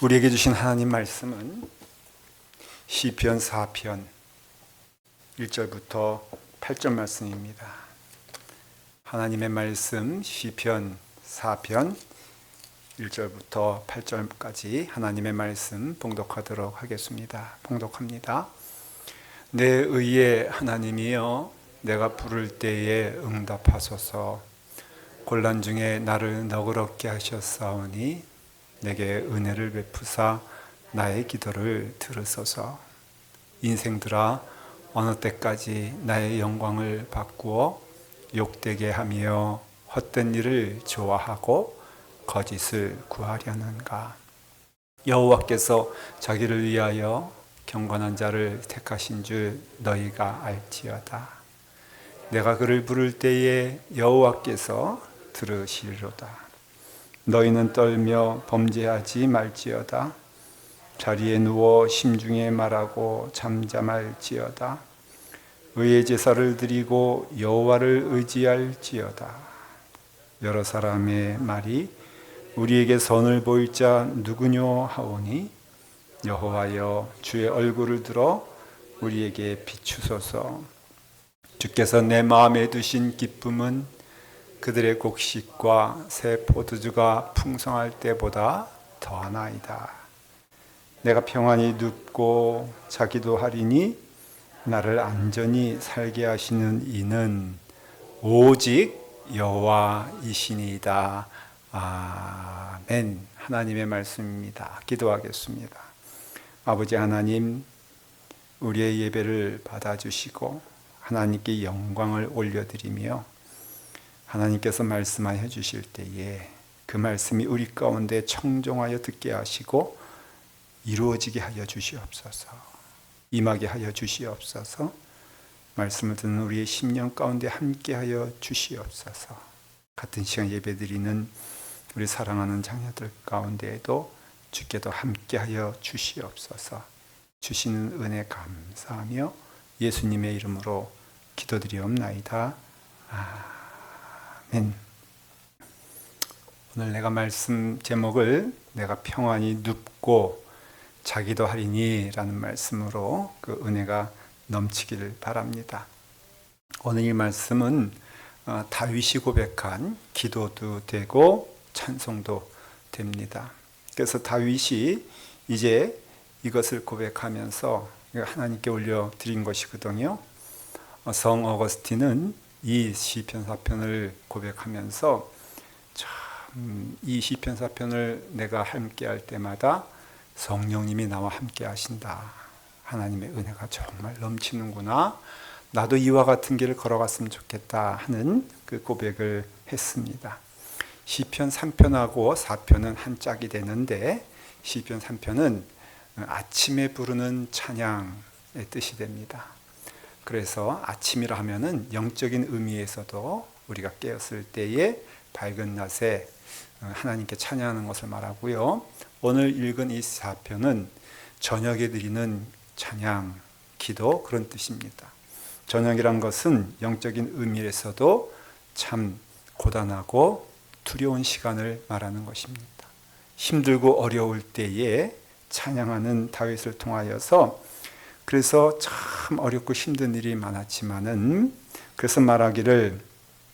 우리에게 주신 하나님 말씀은 시편 4편 1절부터 8절 말씀입니다. 하나님의 말씀 시편 4편 1절부터 8절까지 하나님의 말씀 봉독하도록 하겠습니다. 봉독합니다. 내 의의 하나님이여, 내가 부를 때에 응답하소서. 곤란 중에 나를 너그럽게 하셨사오니 내게 은혜를 베푸사 나의 기도를 들으소서. 인생들아, 어느 때까지 나의 영광을 바꾸어 욕되게 하며 헛된 일을 좋아하고 거짓을 구하려는가? 여호와께서 자기를 위하여 경건한 자를 택하신 줄 너희가 알지어다. 내가 그를 부를 때에 여호와께서 들으시리로다. 너희는 떨며 범죄하지 말지어다. 자리에 누워 심중에 말하고 잠잠할지어다. 의의 제사를 드리고 여호와를 의지할지어다. 여러 사람의 말이 우리에게 선을 보일 자 누구뇨 하오니, 여호와여, 주의 얼굴을 들어 우리에게 비추소서. 주께서 내 마음에 두신 기쁨은 그들의 곡식과 새 포도주가 풍성할 때보다 더하나이다. 내가 평안히 눕고 자기도 하리니 나를 안전히 살게 하시는 이는 오직 여호와이시니이다. 아멘. 하나님의 말씀입니다. 기도하겠습니다. 아버지 하나님, 우리의 예배를 받아주시고 하나님께 영광을 올려드리며 하나님께서 말씀하여 주실 때에 그 말씀이 우리 가운데 청종하여 듣게 하시고 이루어지게 하여 주시옵소서. 임하게 하여 주시옵소서. 말씀을 듣는 우리의 심령 가운데 함께 하여 주시옵소서. 같은 시간 예배드리는 우리 사랑하는 자녀들 가운데에도 주께도 함께 하여 주시옵소서. 주시는 은혜 감사하며 예수님의 이름으로 기도드리옵나이다. 아멘. 오늘 내가 말씀 제목을 내가 평안히 눕고 자기도 하리니 라는 말씀으로 그 은혜가 넘치기를 바랍니다. 오늘 이 말씀은 다윗이 고백한 기도도 되고 찬송도 됩니다. 그래서 다윗이 이제 이것을 고백하면서 하나님께 올려드린 것이거든요. 성 어거스틴은 이 시편 4편을 고백하면서 참 이 시편 4편을 내가 함께 할 때마다 성령님이 나와 함께 하신다. 하나님의 은혜가 정말 넘치는구나. 나도 이와 같은 길을 걸어갔으면 좋겠다 하는 그 고백을 했습니다. 시편 3편하고 4편은 한 짝이 되는데 시편 3편은 아침에 부르는 찬양의 뜻이 됩니다. 그래서 아침이라 하면은 영적인 의미에서도 우리가 깨었을 때에 밝은 낮에 하나님께 찬양하는 것을 말하고요. 오늘 읽은 이 4편은 저녁에 드리는 찬양, 기도 그런 뜻입니다. 저녁이란 것은 영적인 의미에서도 참 고단하고 두려운 시간을 말하는 것입니다. 힘들고 어려울 때에 찬양하는 다윗을 통하여서 그래서 참 어렵고 힘든 일이 많았지만은 그래서 말하기를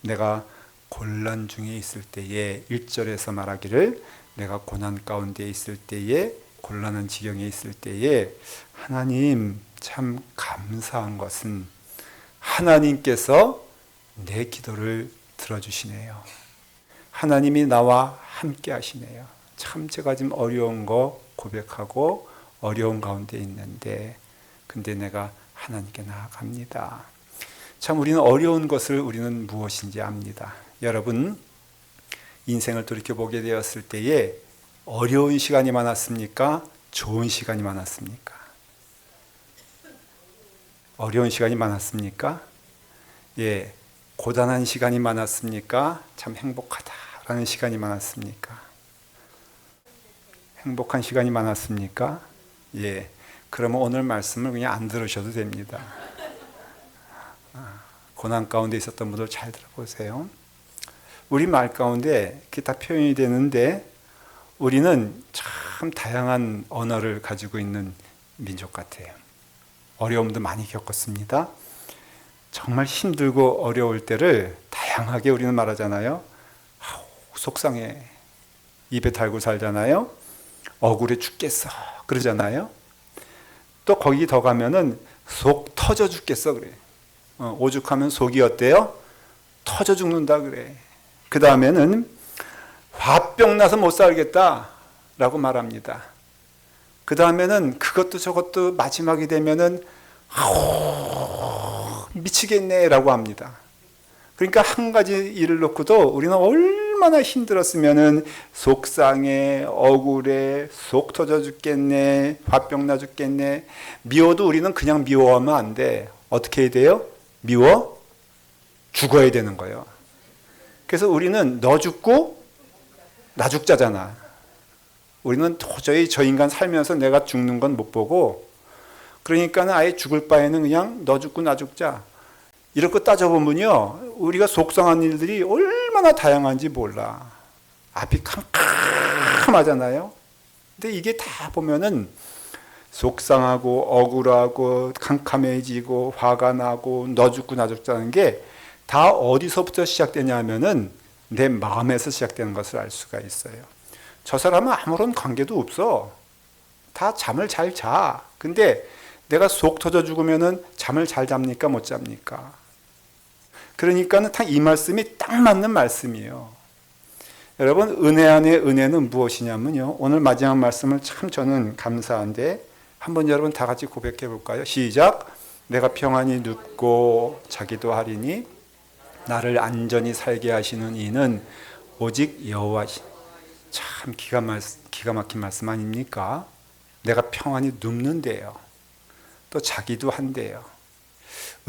내가 곤란 중에 있을 때에 1절에서 말하기를 내가 고난 가운데 있을 때에 곤란한 지경에 있을 때에 하나님 참 감사한 것은 하나님께서 내 기도를 들어주시네요. 하나님이 나와 함께 하시네요. 참 제가 지금 어려운 거 고백하고 어려운 가운데 있는데 근데 내가 하나님께 나아갑니다. 참 우리는 어려운 것을 우리는 무엇인지 압니다. 여러분 인생을 돌이켜보게 되었을 때에 어려운 시간이 많았습니까? 좋은 시간이 많았습니까? 어려운 시간이 많았습니까? 예, 고단한 시간이 많았습니까? 참 행복하다라는 시간이 많았습니까? 행복한 시간이 많았습니까? 예, 그러면 오늘 말씀을 그냥 안 들으셔도 됩니다. 고난 가운데 있었던 분들 잘 들어보세요. 우리 말 가운데 그게 다 표현이 되는데 우리는 참 참 다양한 언어를 가지고 있는 민족 같아요. 어려움도 많이 겪었습니다. 정말 힘들고 어려울 때를 다양하게 우리는 말하잖아요. 아우, 속상해. 입에 달고 살잖아요. 억울해 죽겠어. 그러잖아요. 또 거기 더 가면은 속 터져 죽겠어 그래. 오죽하면 속이 어때요? 터져 죽는다 그래. 그 다음에는 화병 나서 못 살겠다 라고 말합니다. 그 다음에는 그것도 저것도 마지막이 되면은 아우 미치겠네 라고 합니다. 그러니까 한 가지 일을 놓고도 우리는 얼마나 힘들었으면은 속상해, 억울해, 속 터져 죽겠네, 화병 나 죽겠네. 미워도 우리는 그냥 미워하면 안 돼. 어떻게 해야 돼요? 미워? 죽어야 되는 거예요. 그래서 우리는 너 죽고 나 죽자잖아. 우리는 도저히 저 인간 살면서 내가 죽는 건 못 보고, 그러니까는 아예 죽을 바에는 그냥 너 죽고 나 죽자. 이렇게 따져보면요, 우리가 속상한 일들이 얼마나 다양한지 몰라. 앞이 캄캄하잖아요. 근데 이게 다 보면은 속상하고 억울하고 캄캄해지고 화가 나고 너 죽고 나 죽자는 게 다 어디서부터 시작되냐 하면은 내 마음에서 시작되는 것을 알 수가 있어요. 저 사람은 아무런 관계도 없어. 다 잠을 잘 자. 근데 내가 속 터져 죽으면은 잠을 잘 잡니까? 못 잡니까? 그러니까는 이 말씀이 딱 맞는 말씀이에요. 여러분, 은혜 안에 은혜는 무엇이냐면요, 오늘 마지막 말씀을 참 저는 감사한데 한번 여러분 다 같이 고백해 볼까요? 시작. 내가 평안히 눕고 자기도 하리니 나를 안전히 살게 하시는 이는 오직 여호와시. 참 기가 막힌 말씀 아닙니까? 내가 평안히 눕는데요. 또 자기도 한대요.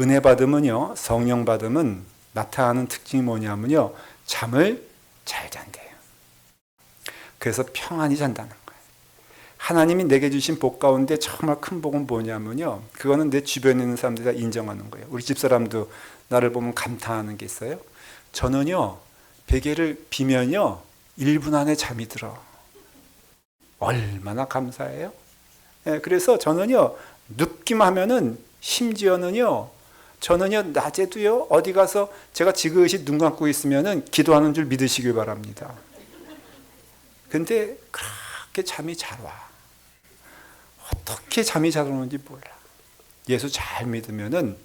은혜 받으면요, 성령 받으면 나타나는 특징이 뭐냐면요, 잠을 잘 잔대요. 그래서 평안히 잔다는 거예요. 하나님이 내게 주신 복 가운데 정말 큰 복은 뭐냐면요, 그거는 내 주변에 있는 사람들이 다 인정하는 거예요. 우리 집사람도 나를 보면 감탄하는 게 있어요. 저는요, 베개를 비면요 1분 안에 잠이 들어. 얼마나 감사해요. 그래서 저는요, 눕기만 하면은, 심지어는요, 저는요 낮에도요 어디 가서 제가 지그시 눈 감고 있으면은 기도하는 줄 믿으시길 바랍니다. 근데 그렇게 잠이 잘 와. 어떻게 잠이 잘 오는지 몰라. 예수 잘 믿으면은,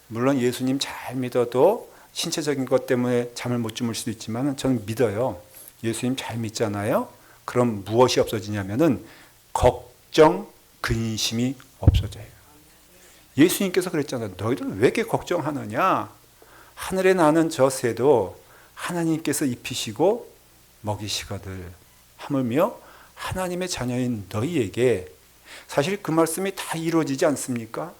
물론 예수님 잘 믿어도 신체적인 것 때문에 잠을 못 주무실 수도 있지만 저는 믿어요. 예수님 잘 믿잖아요. 그럼 무엇이 없어지냐면은 걱정, 근심이 없어져요. 예수님께서 그랬잖아요. 너희들 왜 이렇게 걱정하느냐? 하늘에 나는 저 새도 하나님께서 입히시고 먹이시거들. 하물며 하나님의 자녀인 너희에게, 사실 그 말씀이 다 이루어지지 않습니까?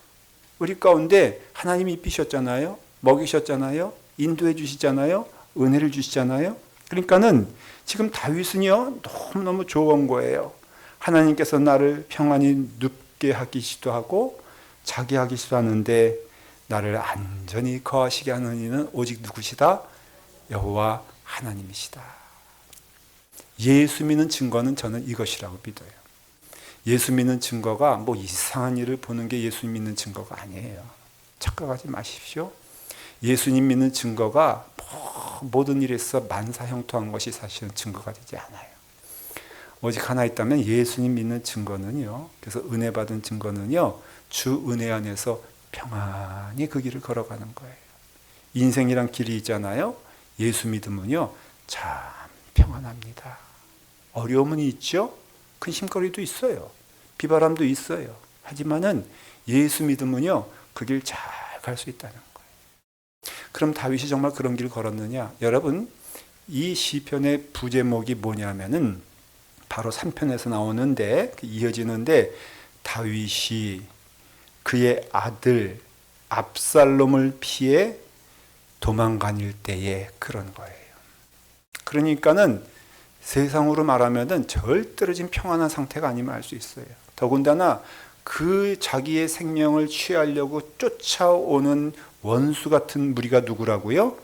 우리 가운데 하나님이 입히셨잖아요. 먹이셨잖아요. 인도해 주시잖아요. 은혜를 주시잖아요. 그러니까는 지금 다윗은요 너무너무 좋은 거예요. 하나님께서 나를 평안히 눕게 하기시도 하고 자게 하기시도 하는데, 나를 안전히 거하시게 하는 이는 오직 누구시다? 여호와 하나님이시다. 예수 믿는 증거는 저는 이것이라고 믿어요. 예수 믿는 증거가 뭐 이상한 일을 보는 게 예수 믿는 증거가 아니에요. 착각하지 마십시오. 예수님 믿는 증거가 모든 일에서 만사형통한 것이 사실은 증거가 되지 않아요. 오직 하나 있다면 예수님 믿는 증거는요, 그래서 은혜 받은 증거는요, 주 은혜 안에서 평안히 그 길을 걸어가는 거예요. 인생이란 길이 있잖아요. 예수 믿으면요 참 평안합니다. 어려움은 있죠. 큰 힘거리도 있어요. 비바람도 있어요. 하지만은 예수 믿으면요 그 길 잘 갈 수 있다는 거예요. 그럼 다윗이 정말 그런 길을 걸었느냐? 여러분, 이 시편의 부제목이 뭐냐면은 바로 3편에서 나오는데 이어지는데, 다윗이 그의 아들 압살롬을 피해 도망다닐 때에 그런 거예요. 그러니까는 세상으로 말하면은 절대로 지금 평안한 상태가 아님을 알 수 있어요. 더군다나 그 자기의 생명을 취하려고 쫓아오는 원수 같은 무리가 누구라고요?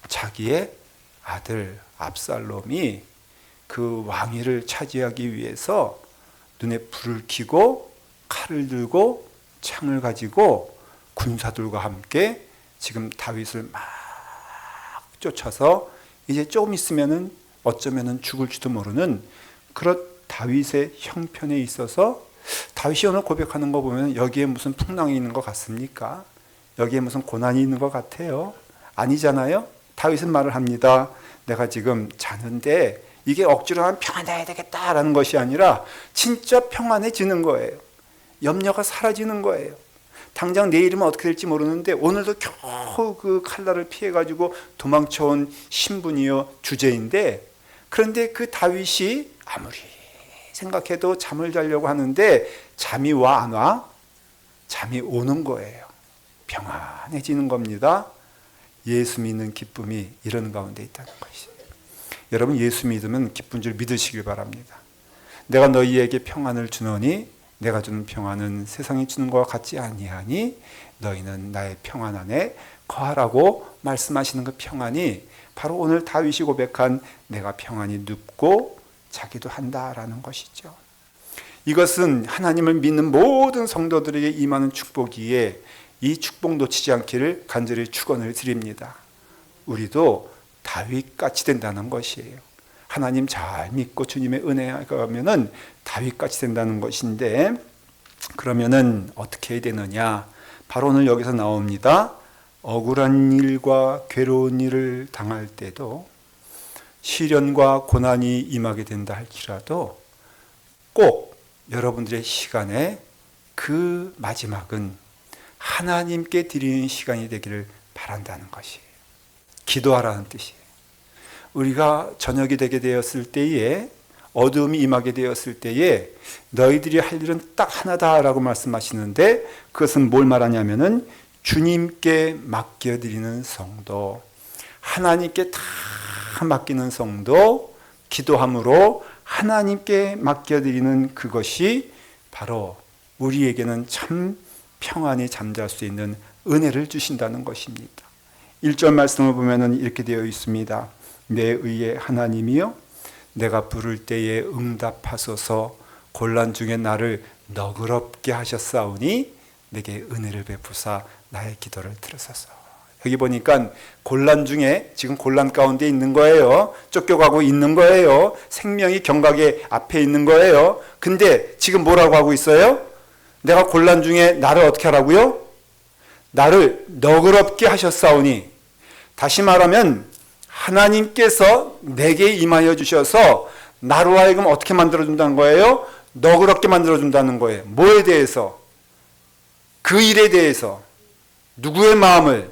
자기의 아들 압살롬이 그 왕위를 차지하기 위해서 눈에 불을 켜고 칼을 들고 창을 가지고 군사들과 함께 지금 다윗을 막 쫓아서 이제 조금 있으면은 어쩌면은 죽을지도 모르는 그런 다윗의 형편에 있어서, 다윗이 오늘 고백하는 거 보면 여기에 무슨 풍랑이 있는 것 같습니까? 여기에 무슨 고난이 있는 것 같아요? 아니잖아요. 다윗은 말을 합니다. 내가 지금 자는데 이게 억지로 하면 평안해야 되겠다라는 것이 아니라 진짜 평안해지는 거예요. 염려가 사라지는 거예요. 당장 내일이면 어떻게 될지 모르는데 오늘도 겨우 그 칼날을 피해가지고 도망쳐온 신분이요 주제인데, 그런데 그 다윗이 아무리 생각해도 잠을 자려고 하는데 잠이 와 안 와? 잠이 오는 거예요. 평안해지는 겁니다. 예수 믿는 기쁨이 이런 가운데 있다는 것이에요. 여러분, 예수 믿으면 기쁜 줄 믿으시길 바랍니다. 내가 너희에게 평안을 주노니 내가 주는 평안은 세상이 주는 것과 같지 아니하니 너희는 나의 평안 안에 거하라고 말씀하시는 그 평안이 바로 오늘 다윗이 고백한 내가 평안히 눕고 자기도 한다라는 것이죠. 이것은 하나님을 믿는 모든 성도들에게 임하는 축복이기에 이 축복 놓치지 않기를 간절히 축원을 드립니다. 우리도 다윗같이 된다는 것이에요. 하나님 잘 믿고 주님의 은혜에 가면은 다윗같이 된다는 것인데, 그러면은 어떻게 해야 되느냐? 바로 오늘 여기서 나옵니다. 억울한 일과 괴로운 일을 당할 때도, 시련과 고난이 임하게 된다 할지라도 꼭 여러분들의 시간에 그 마지막은 하나님께 드리는 시간이 되기를 바란다는 것이에요. 기도하라는 뜻이에요. 우리가 저녁이 되게 되었을 때에, 어두움이 임하게 되었을 때에 너희들이 할 일은 딱 하나다라고 말씀하시는데, 그것은 뭘 말하냐면은 주님께 맡겨드리는 성도, 하나님께 다 맡기는 성도, 기도함으로 하나님께 맡겨드리는 그것이 바로 우리에게는 참 평안히 잠잘 수 있는 은혜를 주신다는 것입니다. 1절 말씀을 보면 이렇게 되어 있습니다. 내 의의 하나님이여, 내가 부를 때에 응답하소서. 곤란 중에 나를 너그럽게 하셨사오니 내게 은혜를 베푸사 나의 기도를 들으소서. 여기 보니까 곤란 중에, 지금 곤란 가운데 있는 거예요. 쫓겨가고 있는 거예요. 생명이 경각의 앞에 있는 거예요. 근데 지금 뭐라고 하고 있어요? 내가 곤란 중에 나를 어떻게 하라고요? 나를 너그럽게 하셨사오니, 다시 말하면 하나님께서 내게 임하여 주셔서 나로 하여금 어떻게 만들어준다는 거예요? 너그럽게 만들어준다는 거예요. 뭐에 대해서? 그 일에 대해서. 누구의 마음을?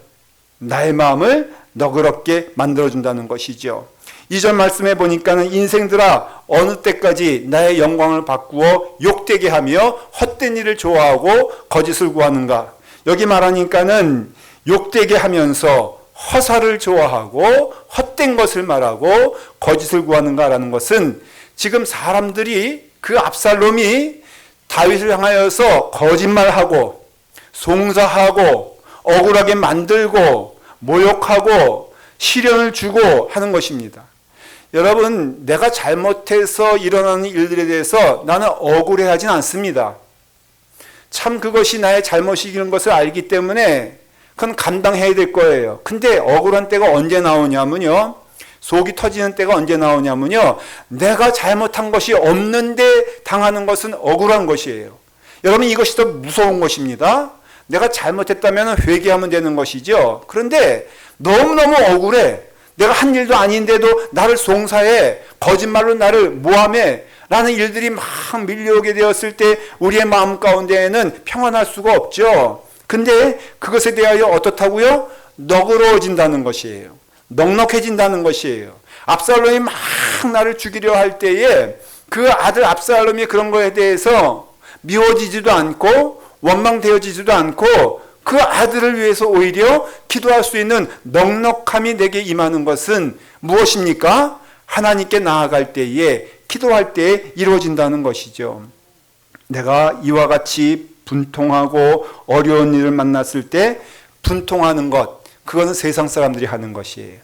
나의 마음을 너그럽게 만들어준다는 것이죠. 2절 말씀해 보니까는 인생들아 어느 때까지 나의 영광을 바꾸어 욕되게 하며 헛된 일을 좋아하고 거짓을 구하는가. 여기 말하니까는 욕되게 하면서 허사를 좋아하고 헛된 것을 말하고 거짓을 구하는가라는 것은, 지금 사람들이 그 압살롬이 다윗을 향하여서 거짓말하고 송사하고 억울하게 만들고 모욕하고 시련을 주고 하는 것입니다. 여러분, 내가 잘못해서 일어나는 일들에 대해서 나는 억울해하진 않습니다. 참 그것이 나의 잘못이라는 것을 알기 때문에 그건 감당해야 될 거예요. 근데 억울한 때가 언제 나오냐면요, 속이 터지는 때가 언제 나오냐면요, 내가 잘못한 것이 없는데 당하는 것은 억울한 것이에요. 여러분, 이것이 더 무서운 것입니다. 내가 잘못했다면 회개하면 되는 것이죠. 그런데 너무너무 억울해. 내가 한 일도 아닌데도 나를 송사해, 거짓말로 나를 모함해 라는 일들이 막 밀려오게 되었을 때 우리의 마음 가운데에는 평안할 수가 없죠. 근데 그것에 대하여 어떻다고요? 너그러워진다는 것이에요. 넉넉해진다는 것이에요. 압살롬이 막 나를 죽이려 할 때에 그 아들 압살롬이 그런 거에 대해서 미워지지도 않고 원망되어지지도 않고 그 아들을 위해서 오히려 기도할 수 있는 넉넉함이 내게 임하는 것은 무엇입니까? 하나님께 나아갈 때에, 기도할 때에 이루어진다는 것이죠. 내가 이와 같이 분통하고 어려운 일을 만났을 때 분통하는 것, 그것은 세상 사람들이 하는 것이에요.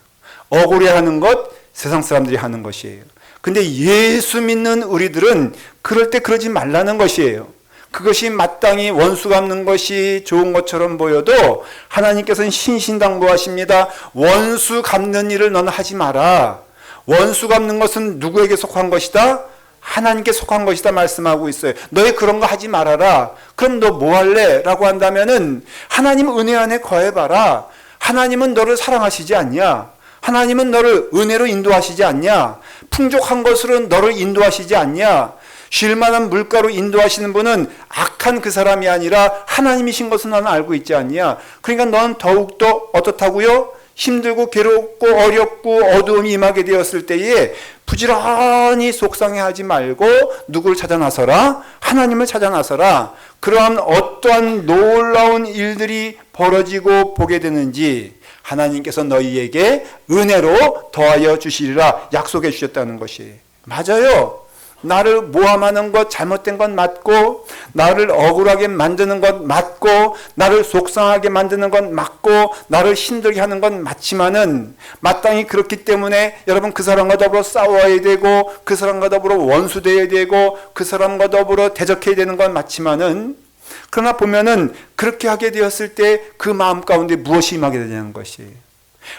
억울해하는 것, 세상 사람들이 하는 것이에요. 근데 예수 믿는 우리들은 그럴 때 그러지 말라는 것이에요. 그것이 마땅히 원수 갚는 것이 좋은 것처럼 보여도 하나님께서는 신신당부하십니다. 원수 갚는 일을 너는 하지 마라. 원수 갚는 것은 누구에게 속한 것이다? 하나님께 속한 것이다 말씀하고 있어요. 너희 그런 거 하지 말아라. 그럼 너 뭐 할래? 라고 한다면은 하나님 은혜 안에 거해봐라. 하나님은 너를 사랑하시지 않냐? 하나님은 너를 은혜로 인도하시지 않냐? 풍족한 것으로 너를 인도하시지 않냐? 쉴만한 물가로 인도하시는 분은 악한 그 사람이 아니라 하나님이신 것을 너는 알고 있지 않냐? 그러니까 너는 더욱더 어떻다고요? 힘들고 괴롭고 어렵고 어두움이 임하게 되었을 때에 부지런히 속상해하지 말고 누구를 찾아 나서라? 하나님을 찾아 나서라. 그러한 어떠한 놀라운 일들이 벌어지고 보게 되는지 하나님께서 너희에게 은혜로 더하여 주시리라 약속해 주셨다는 것이 맞아요. 나를 모함하는 것, 잘못된 것 맞고, 나를 억울하게 만드는 것 맞고, 나를 속상하게 만드는 것 맞고, 나를 힘들게 하는 것 맞지만은 마땅히 그렇기 때문에 여러분 그 사람과 더불어 싸워야 되고, 그 사람과 더불어 원수되어야 되고, 그 사람과 더불어 대적해야 되는 건 맞지만은 그러나 보면은 그렇게 하게 되었을 때 그 마음 가운데 무엇이 임하게 되냐는 것이에요.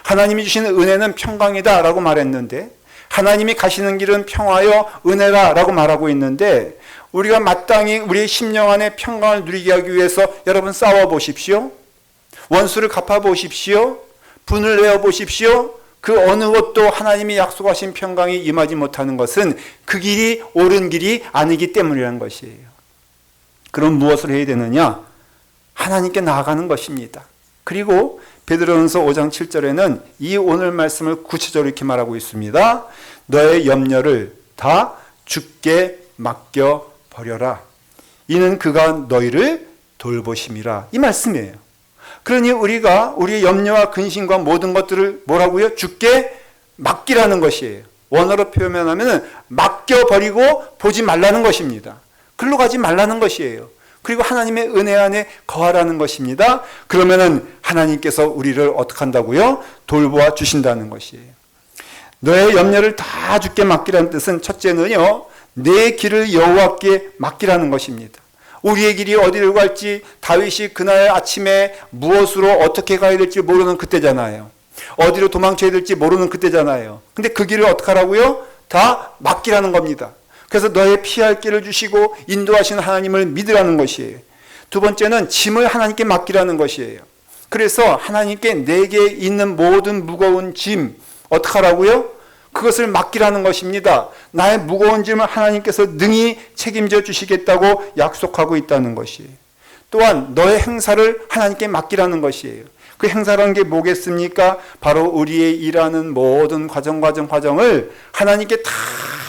하나님이 주시는 은혜는 평강이다 라고 말했는데 하나님이 가시는 길은 평화여 은혜라 라고 말하고 있는데 우리가 마땅히 우리의 심령 안에 평강을 누리게 하기 위해서 여러분 싸워보십시오. 원수를 갚아보십시오. 분을 내어보십시오. 그 어느 것도 하나님이 약속하신 평강이 임하지 못하는 것은 그 길이 옳은 길이 아니기 때문이라는 것이에요. 그럼 무엇을 해야 되느냐? 하나님께 나아가는 것입니다. 그리고 베드로전서 5장 7절에는 이 오늘 말씀을 구체적으로 이렇게 말하고 있습니다. 너의 염려를 다 주께 맡겨 버려라. 이는 그가 너희를 돌보심이라. 이 말씀이에요. 그러니 우리가 우리의 염려와 근심과 모든 것들을 뭐라고요? 주께 맡기라는 것이에요. 원어로 표현하면 맡겨버리고 보지 말라는 것입니다. 글로 가지 말라는 것이에요. 그리고 하나님의 은혜 안에 거하라는 것입니다. 그러면은 하나님께서 우리를 어떻게 한다고요? 돌보아 주신다는 것이에요. 너의 염려를 다 주께 맡기라는 뜻은 첫째는요, 내 길을 여호와께 맡기라는 것입니다. 우리의 길이 어디로 갈지 다윗이 그날 아침에 무엇으로 어떻게 가야 될지 모르는 그때잖아요. 어디로 도망쳐야 될지 모르는 그때잖아요. 근데 그 길을 어떻게 하라고요? 다 맡기라는 겁니다. 그래서 너의 피할 길을 주시고 인도하시는 하나님을 믿으라는 것이에요. 두 번째는 짐을 하나님께 맡기라는 것이에요. 그래서 하나님께 내게 있는 모든 무거운 짐 어떻게 하라고요? 그것을 맡기라는 것입니다. 나의 무거운 짐을 하나님께서 능히 책임져 주시겠다고 약속하고 있다는 것이에요. 또한 너의 행사를 하나님께 맡기라는 것이에요. 그 행사라는 게 뭐겠습니까? 바로 우리의 일하는 모든 과정을 하나님께 다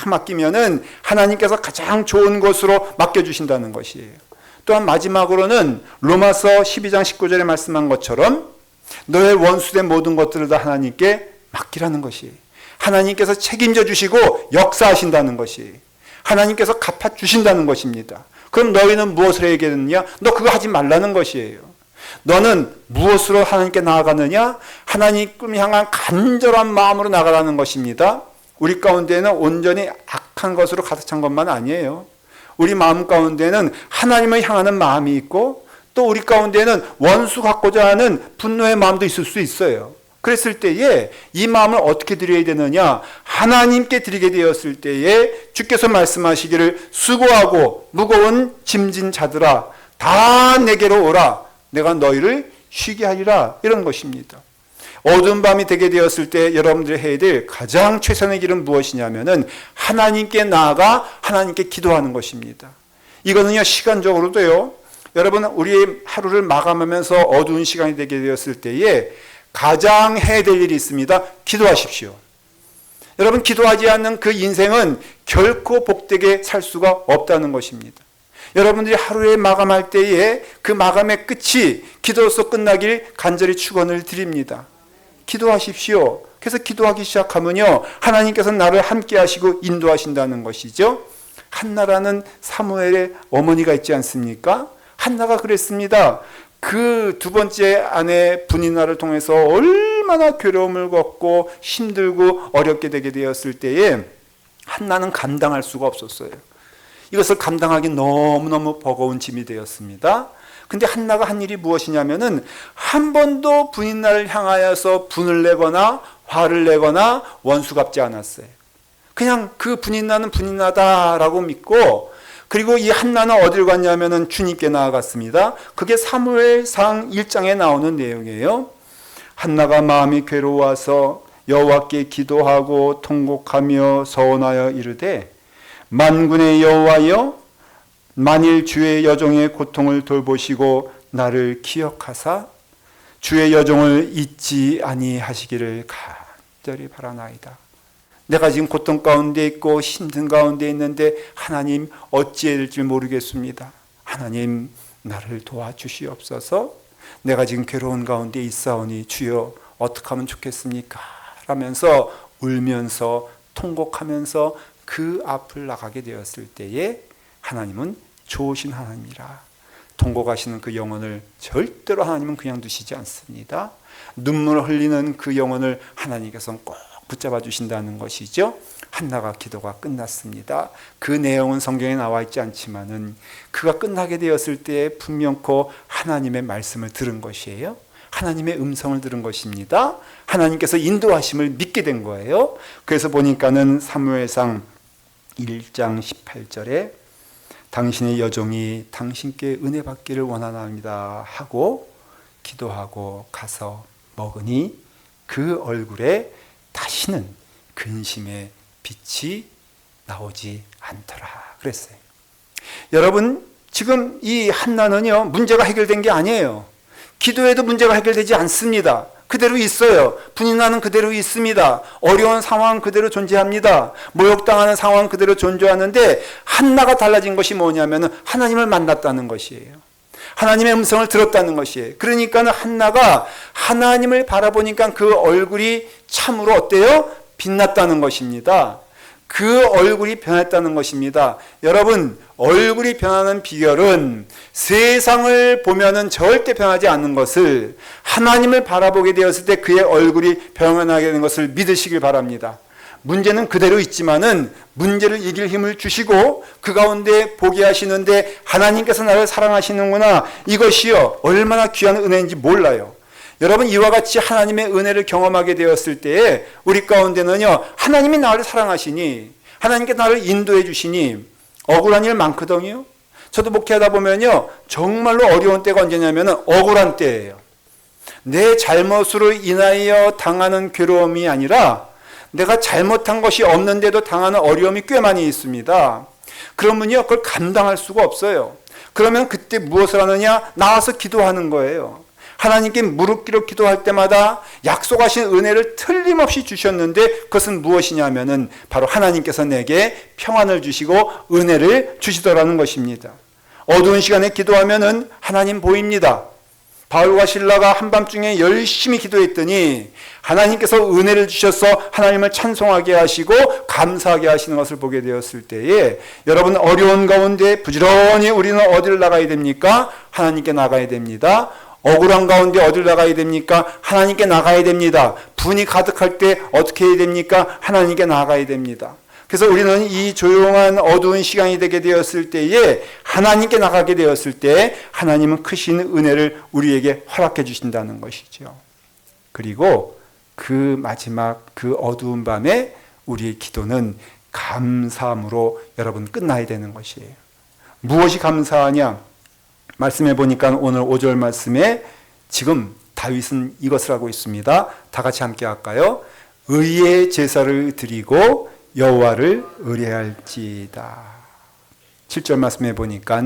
맡기면은 하나님께서 가장 좋은 것으로 맡겨주신다는 것이에요. 또한 마지막으로는 로마서 12장 19절에 말씀한 것처럼 너의 원수된 모든 것들을 다 하나님께 맡기라는 것이에요. 하나님께서 책임져 주시고 역사하신다는 것이에요. 하나님께서 갚아주신다는 것입니다. 그럼 너희는 무엇을 해야 되느냐? 너 그거 하지 말라는 것이에요. 너는 무엇으로 하나님께 나아가느냐? 하나님을 향한 간절한 마음으로 나아가라는 것입니다. 우리 가운데는 온전히 악한 것으로 가득 찬 것만 아니에요. 우리 마음 가운데는 하나님을 향하는 마음이 있고 또 우리 가운데는 원수 갖고자 하는 분노의 마음도 있을 수 있어요. 그랬을 때에 이 마음을 어떻게 드려야 되느냐? 하나님께 드리게 되었을 때에 주께서 말씀하시기를 수고하고 무거운 짐진 자들아 다 내게로 오라. 내가 너희를 쉬게 하리라. 이런 것입니다. 어두운 밤이 되게 되었을 때 여러분들이 해야 될 가장 최선의 길은 무엇이냐면은 하나님께 나아가 하나님께 기도하는 것입니다. 이거는요, 시간적으로도요, 여러분, 우리의 하루를 마감하면서 어두운 시간이 되게 되었을 때에 가장 해야 될 일이 있습니다. 기도하십시오. 여러분, 기도하지 않는 그 인생은 결코 복되게 살 수가 없다는 것입니다. 여러분들이 하루에 마감할 때에 그 마감의 끝이 기도로서 끝나길 간절히 축원을 드립니다. 기도하십시오. 그래서 기도하기 시작하면요, 하나님께서 나를 함께 하시고 인도하신다는 것이죠. 한나라는 사무엘의 어머니가 있지 않습니까? 한나가 그랬습니다. 그 두 번째 아내 브니나를 통해서 얼마나 괴로움을 겪고 힘들고 어렵게 되게 되었을 때에 한나는 감당할 수가 없었어요. 이것을 감당하기 너무너무 버거운 짐이 되었습니다. 근데 한나가 한 일이 무엇이냐면은 한 번도 분인나를 향하여서 분을 내거나 화를 내거나 원수 갚지 않았어요. 그냥 그 분인나는 분인나다라고 믿고, 그리고 이 한나는 어딜 갔냐면은 주님께 나아갔습니다. 그게 사무엘상 1장에 나오는 내용이에요. 한나가 마음이 괴로워서 여호와께 기도하고 통곡하며 서원하여 이르되, 만군의 여호와여, 만일 주의 여종의 고통을 돌보시고 나를 기억하사 주의 여종을 잊지 아니하시기를 간절히 바라나이다. 내가 지금 고통 가운데 있고 힘든 가운데 있는데 하나님 어찌해야 될지 모르겠습니다. 하나님 나를 도와주시옵소서. 내가 지금 괴로운 가운데 있사오니 주여 어떻게 하면 좋겠습니까? 라면서 울면서 통곡하면서 그 앞을 나가게 되었을 때에 하나님은 좋으신 하나님이라. 통곡하시는 그 영혼을 절대로 하나님은 그냥 두시지 않습니다. 눈물을 흘리는 그 영혼을 하나님께서는 꼭 붙잡아 주신다는 것이죠. 한나가 기도가 끝났습니다. 그 내용은 성경에 나와 있지 않지만은 그가 끝나게 되었을 때 분명코 하나님의 말씀을 들은 것이에요. 하나님의 음성을 들은 것입니다. 하나님께서 인도하심을 믿게 된 거예요. 그래서 보니까는 사무엘상 1장 18절에 당신의 여종이 당신께 은혜 받기를 원하나이다 하고 기도하고 가서 먹으니 그 얼굴에 다시는 근심의 빛이 나오지 않더라 그랬어요. 여러분, 지금 이 한나는요, 문제가 해결된 게 아니에요. 기도해도 문제가 해결되지 않습니다. 그대로 있어요. 분이 나는 그대로 있습니다. 어려운 상황 그대로 존재합니다. 모욕당하는 상황 그대로 존재하는데 한나가 달라진 것이 뭐냐면 하나님을 만났다는 것이에요. 하나님의 음성을 들었다는 것이에요. 그러니까 한나가 하나님을 바라보니까 그 얼굴이 참으로 어때요? 빛났다는 것입니다. 그 얼굴이 변했다는 것입니다. 여러분, 얼굴이 변하는 비결은 세상을 보면은 절대 변하지 않는 것을 하나님을 바라보게 되었을 때 그의 얼굴이 변하게 되는 것을 믿으시길 바랍니다. 문제는 그대로 있지만은 문제를 이길 힘을 주시고 그 가운데 보게 하시는데 하나님께서 나를 사랑하시는구나. 이것이요, 얼마나 귀한 은혜인지 몰라요. 여러분, 이와 같이 하나님의 은혜를 경험하게 되었을 때에 우리 가운데는요, 하나님이 나를 사랑하시니, 하나님께 나를 인도해 주시니 억울한 일 많거든요. 저도 목회하다 보면요, 정말로 어려운 때가 언제냐면 억울한 때예요. 내 잘못으로 인하여 당하는 괴로움이 아니라 내가 잘못한 것이 없는데도 당하는 어려움이 꽤 많이 있습니다. 그러면요, 그걸 감당할 수가 없어요. 그러면 그때 무엇을 하느냐? 나와서 기도하는 거예요. 하나님께 무릎 꿇어 기도할 때마다 약속하신 은혜를 틀림없이 주셨는데 그것은 무엇이냐면은 바로 하나님께서 내게 평안을 주시고 은혜를 주시더라는 것입니다. 어두운 시간에 기도하면은 하나님 보입니다. 바울과 실라가 한밤중에 열심히 기도했더니 하나님께서 은혜를 주셔서 하나님을 찬송하게 하시고 감사하게 하시는 것을 보게 되었을 때에 여러분, 어려운 가운데 부지런히 우리는 어디를 나가야 됩니까? 하나님께 나가야 됩니다. 억울한 가운데 어디를 나가야 됩니까? 하나님께 나가야 됩니다. 분이 가득할 때 어떻게 해야 됩니까? 하나님께 나가야 됩니다. 그래서 우리는 이 조용한 어두운 시간이 되게 되었을 때에 하나님께 나가게 되었을 때 하나님은 크신 은혜를 우리에게 허락해 주신다는 것이죠. 그리고 그 마지막 그 어두운 밤에 우리의 기도는 감사함으로 여러분 끝나야 되는 것이에요. 무엇이 감사하냐? 말씀해 보니까 오늘 5절 말씀에 지금 다윗은 이것을 하고 있습니다. 다 같이 함께 할까요? 의의 제사를 드리고 여호와를 의뢰할지다. 7절 말씀해 보니까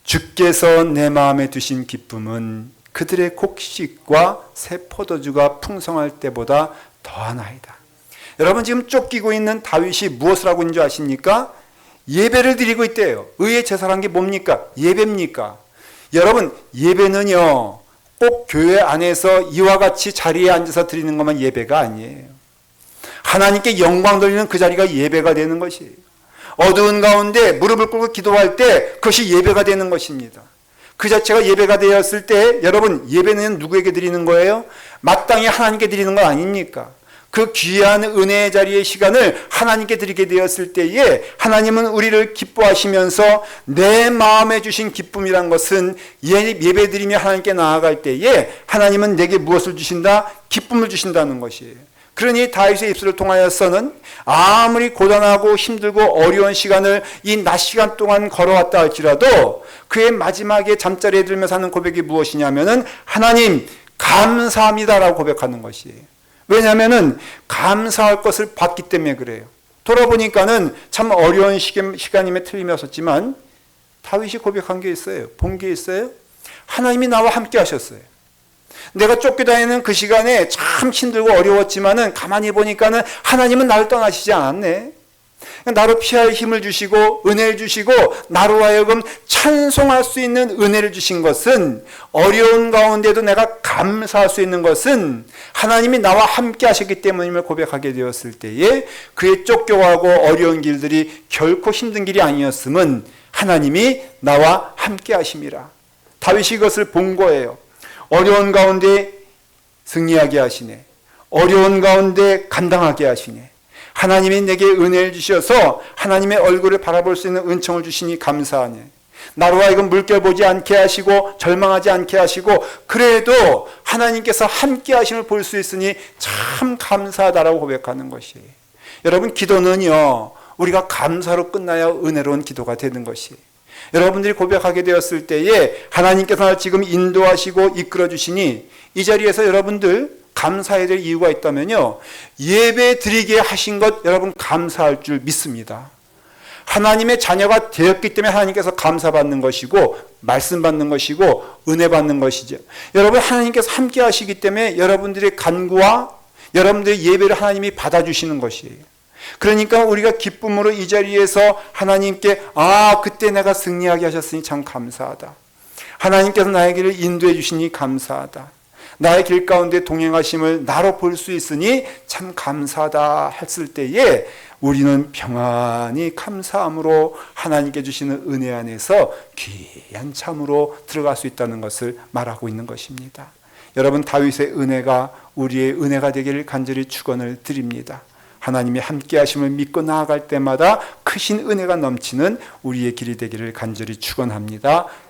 주께서 내 마음에 두신 기쁨은 그들의 곡식과 새 포도주가 풍성할 때보다 더하나이다. 여러분, 지금 쫓기고 있는 다윗이 무엇을 하고 있는 줄 아십니까? 예배를 드리고 있대요. 의의 제사란 게 뭡니까? 예배입니까? 여러분, 예배는요, 꼭 교회 안에서 이와 같이 자리에 앉아서 드리는 것만 예배가 아니에요. 하나님께 영광 돌리는 그 자리가 예배가 되는 것이에요. 어두운 가운데 무릎을 꿇고 기도할 때 그것이 예배가 되는 것입니다. 그 자체가 예배가 되었을 때 여러분, 예배는 누구에게 드리는 거예요? 마땅히 하나님께 드리는 거 아닙니까? 그 귀한 은혜의 자리의 시간을 하나님께 드리게 되었을 때에 하나님은 우리를 기뻐하시면서 내 마음에 주신 기쁨이란 것은 예배드리며 하나님께 나아갈 때에 하나님은 내게 무엇을 주신다? 기쁨을 주신다는 것이에요. 그러니 다윗의 입술을 통하여서는 아무리 고단하고 힘들고 어려운 시간을 이 낮 시간 동안 걸어왔다 할지라도 그의 마지막에 잠자리에 들면서 하는 고백이 무엇이냐면은 하나님 감사합니다라고 고백하는 것이에요. 왜냐하면은 감사할 것을 받기 때문에 그래요. 돌아보니까는 참 어려운 시간임에 틀림이 없었지만 다윗이 고백한 게 있어요. 본 게 있어요. 하나님이 나와 함께 하셨어요. 내가 쫓겨다니는 그 시간에 참 힘들고 어려웠지만은 가만히 보니까는 하나님은 나를 떠나시지 않았네. 나로 피할 힘을 주시고 은혜를 주시고 나로 하여금 찬송할 수 있는 은혜를 주신 것은 어려운 가운데도 내가 감사할 수 있는 것은 하나님이 나와 함께 하셨기 때문임을 고백하게 되었을 때에 그의 쫓겨가고 어려운 길들이 결코 힘든 길이 아니었음은 하나님이 나와 함께 하심이라. 다윗이 이것을 본 거예요. 어려운 가운데 승리하게 하시네. 어려운 가운데 감당하게 하시네. 하나님이 내게 은혜를 주셔서 하나님의 얼굴을 바라볼 수 있는 은총을 주시니 감사하네. 나로 하여금 물결 보지 않게 하시고 절망하지 않게 하시고 그래도 하나님께서 함께 하심을 볼 수 있으니 참 감사하다라고 고백하는 것이에요. 여러분, 기도는요, 우리가 감사로 끝나야 은혜로운 기도가 되는 것이에요. 여러분들이 고백하게 되었을 때에 하나님께서 나를 지금 인도하시고 이끌어 주시니 이 자리에서 여러분들 감사해야 될 이유가 있다면요, 예배 드리게 하신 것 여러분 감사할 줄 믿습니다. 하나님의 자녀가 되었기 때문에 하나님께서 감사받는 것이고 말씀 받는 것이고 은혜 받는 것이죠. 여러분, 하나님께서 함께 하시기 때문에 여러분들의 간구와 여러분들의 예배를 하나님이 받아주시는 것이에요. 그러니까 우리가 기쁨으로 이 자리에서 하나님께 그때 내가 승리하게 하셨으니 참 감사하다. 하나님께서 나의 길을 인도해 주시니 감사하다. 나의 길 가운데 동행하심을 나로 볼 수 있으니 참 감사하다 했을 때에 우리는 평안히 감사함으로 하나님께 주시는 은혜 안에서 귀한 참으로 들어갈 수 있다는 것을 말하고 있는 것입니다. 여러분, 다윗의 은혜가 우리의 은혜가 되기를 간절히 축원을 드립니다. 하나님이 함께 하심을 믿고 나아갈 때마다 크신 은혜가 넘치는 우리의 길이 되기를 간절히 축원합니다.